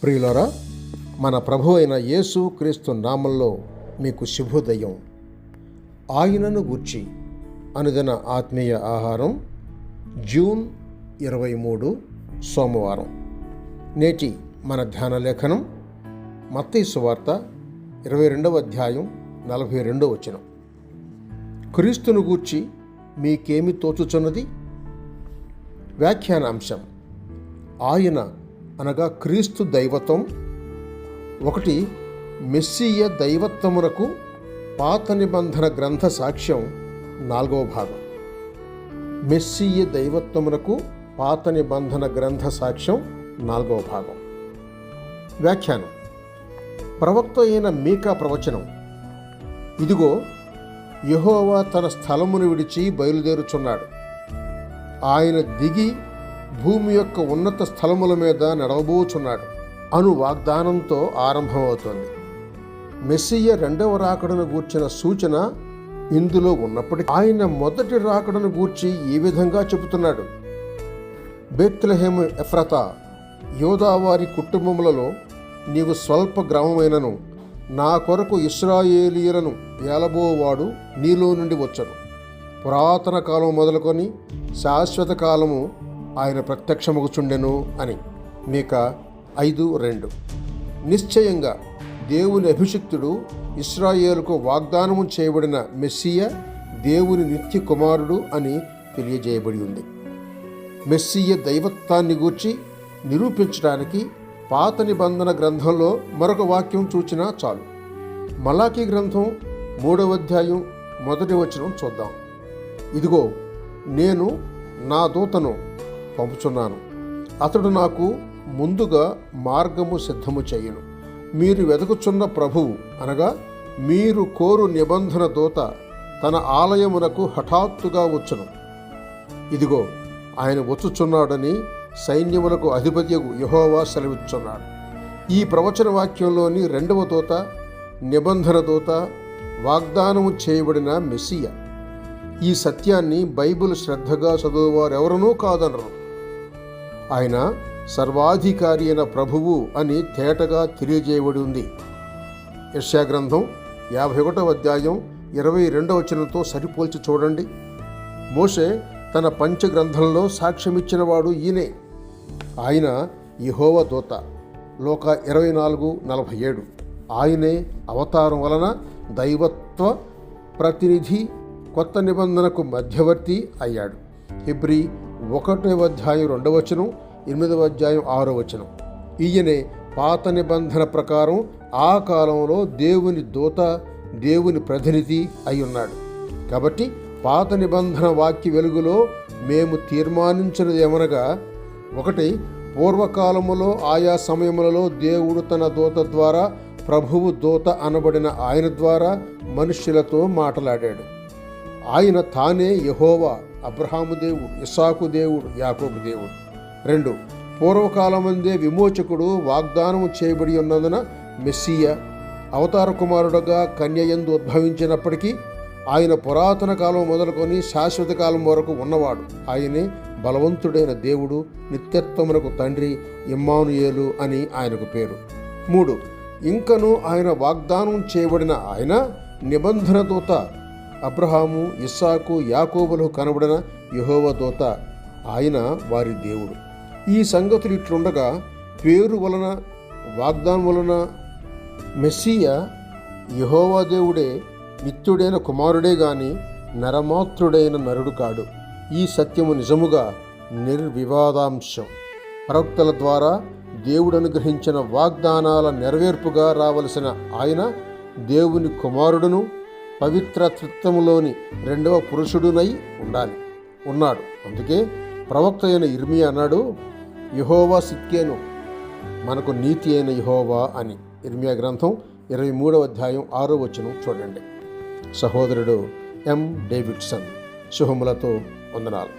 ప్రియులారా, మన ప్రభు అయిన యేసు క్రీస్తు నామంలో మీకు శుభోదయం. ఆయనను గూర్చి అనుదిన ఆత్మీయ ఆహారం, జూన్ 23 సోమవారం. నేటి మన ధ్యాన లేఖనం మత్తయి సువార్త 22వ అధ్యాయం 42వ వచనం. క్రీస్తును గూర్చి మీకేమి తోచుచున్నది? వ్యాఖ్యానాంశం: ఆయన అనగా క్రీస్తు దైవత్వం. 1 మెస్సీయ దైవత్వమునకు పాత నిబంధన గ్రంథ సాక్ష్యం 4వ భాగం. మెస్సీయ దైవత్వమునకు పాత నిబంధన గ్రంథ సాక్ష్యం 4వ భాగం. వ్యాఖ్యానం: ప్రవక్త అయిన మీకా ప్రవచనం. ఇదిగో, యెహోవా తన స్థలమును విడిచి బయలుదేరుచున్నాడు. ఆయన దిగి భూమి యొక్క ఉన్నత స్థలముల మీద నడవబోచున్నాడు అను వాగ్దానంతో ఆరంభమవుతోంది. మెస్సీయ రెండవ రాకడను గూర్చిన సూచన ఇందులో ఉన్నప్పటికీ ఆయన మొదటి రాకడను గూర్చి ఈ విధంగా చెబుతున్నాడు: బేత్లెహేము ఎఫ్రాతా, యోదావారి కుటుంబములలో నీవు స్వల్ప గ్రామమైనను నా కొరకు ఇశ్రాయేలీయులను ఏలబోవాడు నీలో నుండి వచ్చను. పురాతన కాలం మొదలుకొని శాశ్వత కాలము ఆయన ప్రత్యక్షమగుచుండెను అని. మీకా 5:2. నిశ్చయంగా దేవుని అభిషిక్తుడు, ఇశ్రాయేలుకు వాగ్దానము చేయబడిన మెస్సియ దేవుని నిత్య కుమారుడు అని తెలియజేయబడి ఉంది. మెస్సియ దైవత్వాన్ని గూర్చి నిరూపించడానికి పాత నిబంధన గ్రంథంలో మరొక వాక్యం చూచినా చాలు. మలాకీ గ్రంథం 3వ అధ్యాయం 1వ వచనం చూద్దాం. ఇదిగో, నేను నా దూతను పంపుచున్నాను, అతడు నాకు ముందుగా మార్గము సిద్ధము చేయును. మీరు వెతుకుచున్న ప్రభువు అనగా మీరు కోరు నిబంధన దూత తన ఆలయమునకు హఠాత్తుగా వచ్చును. ఇదిగో, ఆయన వచ్చుచున్నాడని సైన్యములకు అధిపతియగు యెహోవా సెలవిచ్చున్నాడు. ఈ ప్రవచన వాక్యంలోని రెండవ దూత, నిబంధన దూత, వాగ్దానము చేయబడిన మెస్సియ. ఈ సత్యాన్ని బైబిల్ శ్రద్ధగా చదువువారెవరనూ కాదనరు. ఆయన సర్వాధికారి అయిన ప్రభువు అని తేటగా తెలియజేయబడి ఉంది. యెషయా గ్రంథం 51వ అధ్యాయం 22వ వచనంతో సరిపోల్చి చూడండి. మోషే తన పంచగ్రంథంలో సాక్ష్యమిచ్చినవాడు ఈయనే. ఆయన యెహోవా దూత. లోక 24:47. ఆయనే అవతారం వలన దైవత్వ ప్రతినిధి, కొత్త నిబంధనకు మధ్యవర్తి అయ్యాడు. హెబ్రీ 1వ అధ్యాయం 2వ వచనం, 8వ అధ్యాయం 6వ వచనం. ఈయనే పాత నిబంధన ప్రకారం ఆ కాలంలో దేవుని దూత, దేవుని ప్రతినిధి అయి ఉన్నాడు. కాబట్టి పాత నిబంధన వాక్య వెలుగులో మేము తీర్మానించినదేమనగా, 1 పూర్వకాలములో ఆయా సమయములలో దేవుడు తన దూత ద్వారా, ప్రభువు దూత అనబడిన ఆయన ద్వారా మనుష్యులతో మాట్లాడాడు. ఆయన తానే యెహోవా, అబ్రహాము దేవుడు, ఇస్సాకు దేవుడు, యాకోబు దేవుడు. 2 పూర్వకాలమందే విమోచకుడు వాగ్దానము చేయబడి ఉన్నందున మెస్సియ అవతార కుమారుడుగా కన్యయందు ఉద్భవించినప్పటికీ ఆయన పురాతన కాలం మొదలుకొని శాశ్వత కాలం వరకు ఉన్నవాడు. ఆయనే బలవంతుడైన దేవుడు, నిత్యత్వమునకు తండ్రి, ఇమ్మానుయేలు అని ఆయనకు పేరు. 3 ఇంకను ఆయన వాగ్దానం చేయబడిన ఆయన నిబంధన దూత, అబ్రహాము, ఇస్సాకు, యాకోబులకు కనబడిన యెహోవా దూత. ఆయన వారి దేవుడు. ఈ సంగతులు ఇట్లుండగా, పేరు వలన, వాగ్దానం వలన మెస్సియ యెహోవా దేవుడే, నిత్యుడైన కుమారుడే గాని నరమాత్రుడైన నరుడు కాడు. ఈ సత్యము నిజముగా నిర్వివాదాంశం. ప్రవక్తల ద్వారా దేవుడు అనుగ్రహించిన వాగ్దానాల నెరవేర్పుగా రావలసిన ఆయన దేవుని కుమారుడును, పవిత్రత్వములోని రెండవ పురుషుడునై ఉన్నాడు. అందుకే ప్రవక్త అయిన ఇర్మియా అన్నాడు, యెహోవా సిక్కేను, మనకు నీతి అయిన యెహోవా అని. ఇర్మియా గ్రంథం 23వ అధ్యాయం 6వ వచనం చూడండి. సహోదరుడు ఎం. డేవిడ్సన్. శుభములతో వందనాలు.